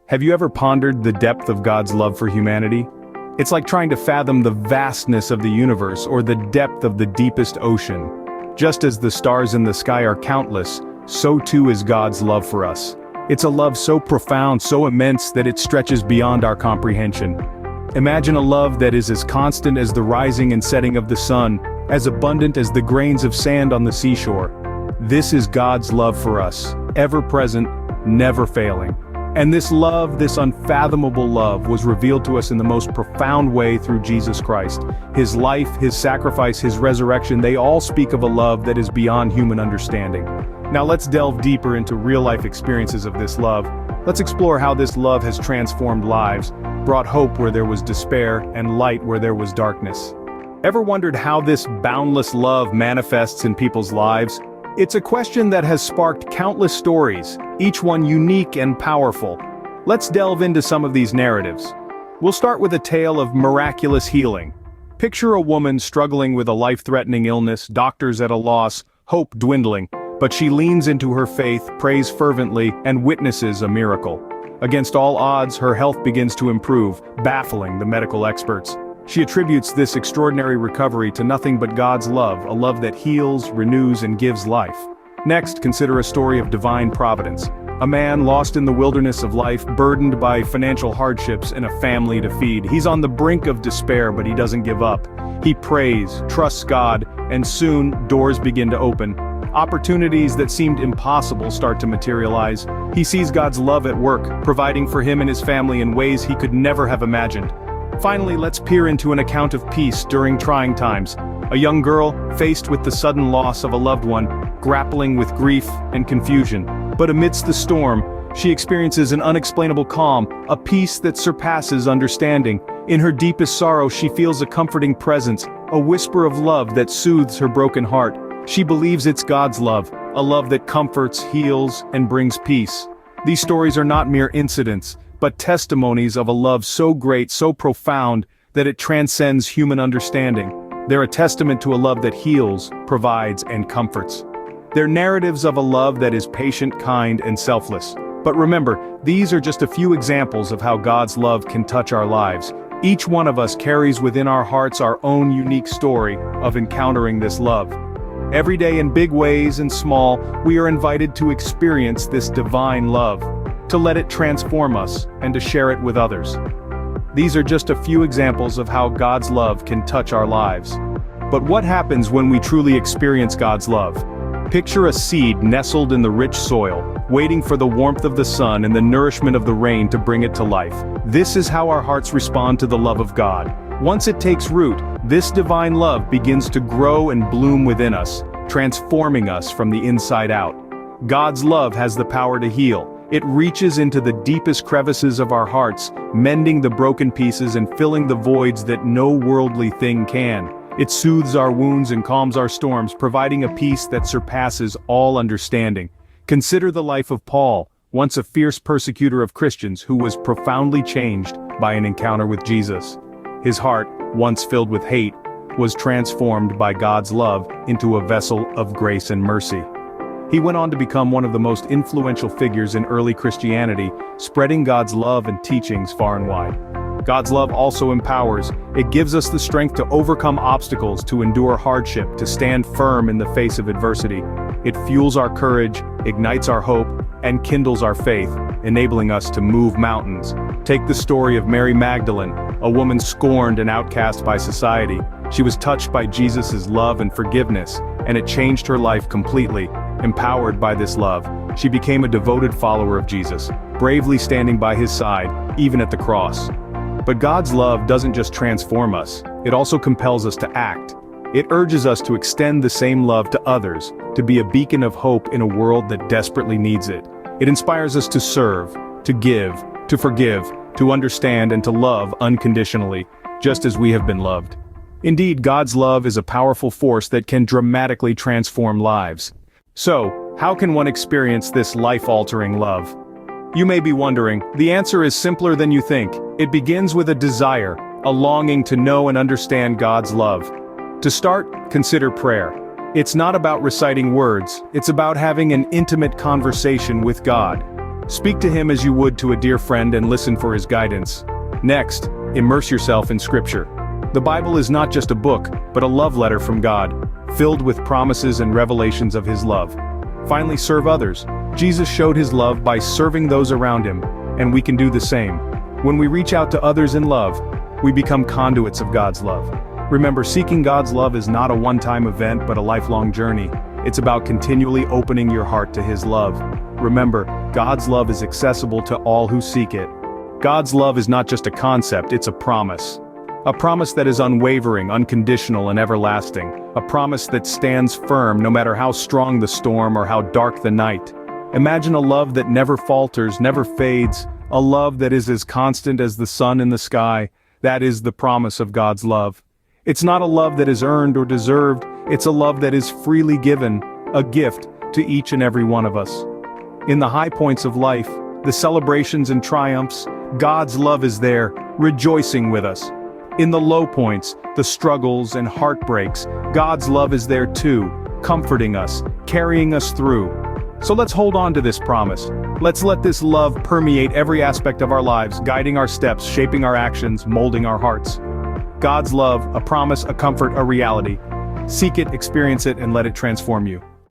Have you ever pondered the depth of God's love for humanity? It's like trying to fathom the vastness of the universe or the depth of the deepest ocean. Just as the stars in the sky are countless, so too is God's love for us. It's a love so profound, so immense that it stretches beyond our comprehension. Imagine a love that is as constant as the rising and setting of the sun, as abundant as the grains of sand on the seashore. This is God's love for us, ever present, never failing. And this love, this unfathomable love, was revealed to us in the most profound way through Jesus Christ. His life, his sacrifice, his resurrection, they all speak of a love that is beyond human understanding. Now let's delve deeper into real-life experiences of this love. Let's explore how this love has transformed lives, brought hope where there was despair, and light where there was darkness. Ever wondered how this boundless love manifests in people's lives? It's a question that has sparked countless stories, each one unique and powerful. Let's delve into some of these narratives. We'll start with a tale of miraculous healing. Picture a woman struggling with a life-threatening illness, doctors at a loss, hope dwindling, but she leans into her faith, prays fervently, and witnesses a miracle. Against all odds, her health begins to improve, baffling the medical experts. She attributes this extraordinary recovery to nothing but God's love, a love that heals, renews, and gives life. Next, consider a story of divine providence. A man lost in the wilderness of life, burdened by financial hardships and a family to feed. He's on the brink of despair, but he doesn't give up. He prays, trusts God, and soon, doors begin to open. Opportunities that seemed impossible start to materialize. He sees God's love at work, providing for him and his family in ways he could never have imagined. Finally, let's peer into an account of peace during trying times. A young girl, faced with the sudden loss of a loved one, grappling with grief and confusion. But amidst the storm, she experiences an unexplainable calm, a peace that surpasses understanding. In her deepest sorrow, she feels a comforting presence, a whisper of love that soothes her broken heart. She believes it's God's love, a love that comforts, heals, and brings peace. These stories are not mere incidents, but testimonies of a love so great, so profound, that it transcends human understanding. They're a testament to a love that heals, provides, and comforts. They're narratives of a love that is patient, kind, and selfless. But remember, these are just a few examples of how God's love can touch our lives. Each one of us carries within our hearts our own unique story of encountering this love. Every day in big ways and small, we are invited to experience this divine love, to let it transform us, and to share it with others. These are just a few examples of how God's love can touch our lives. But what happens when we truly experience God's love? Picture a seed nestled in the rich soil, waiting for the warmth of the sun and the nourishment of the rain to bring it to life. This is how our hearts respond to the love of God. Once it takes root, this divine love begins to grow and bloom within us, transforming us from the inside out. God's love has the power to heal. It reaches into the deepest crevices of our hearts, mending the broken pieces and filling the voids that no worldly thing can. It soothes our wounds and calms our storms, providing a peace that surpasses all understanding. Consider the life of Paul, once a fierce persecutor of Christians who was profoundly changed by an encounter with Jesus. His heart, once filled with hate, was transformed by God's love into a vessel of grace and mercy. He went on to become one of the most influential figures in early Christianity, spreading God's love and teachings far and wide. God's love also empowers. It gives us the strength to overcome obstacles, to endure hardship, to stand firm in the face of adversity. It fuels our courage, ignites our hope, and kindles our faith, enabling us to move mountains. Take the story of Mary Magdalene, a woman scorned and outcast by society. She was touched by Jesus' love and forgiveness, and it changed her life completely. Empowered by this love, she became a devoted follower of Jesus, bravely standing by his side, even at the cross. But God's love doesn't just transform us, it also compels us to act. It urges us to extend the same love to others, to be a beacon of hope in a world that desperately needs it. It inspires us to serve, to give, to forgive, to understand, and to love unconditionally, just as we have been loved. Indeed, God's love is a powerful force that can dramatically transform lives. So, how can one experience this life-altering love? You may be wondering. The answer is simpler than you think. It begins with a desire, a longing to know and understand God's love. To start, consider prayer. It's not about reciting words, it's about having an intimate conversation with God. Speak to him as you would to a dear friend and listen for his guidance. Next, immerse yourself in Scripture. The Bible is not just a book, but a love letter from God, filled with promises and revelations of his love. Finally, serve others. Jesus showed his love by serving those around him, and we can do the same. When we reach out to others in love, we become conduits of God's love. Remember, seeking God's love is not a one-time event but a lifelong journey. It's about continually opening your heart to his love. Remember, God's love is accessible to all who seek it. God's love is not just a concept, it's a promise. A promise that is unwavering, unconditional, and everlasting. A promise that stands firm no matter how strong the storm or how dark the night. Imagine a love that never falters, never fades, a love that is as constant as the sun in the sky. That is the promise of God's love. It's not a love that is earned or deserved, it's a love that is freely given, a gift to each and every one of us. In the high points of life, the celebrations and triumphs, God's love is there, rejoicing with us. In the low points, the struggles and heartbreaks, God's love is there too, comforting us, carrying us through. So let's hold on to this promise. Let's let this love permeate every aspect of our lives, guiding our steps, shaping our actions, molding our hearts. God's love, a promise, a comfort, a reality. Seek it, experience it, and let it transform you.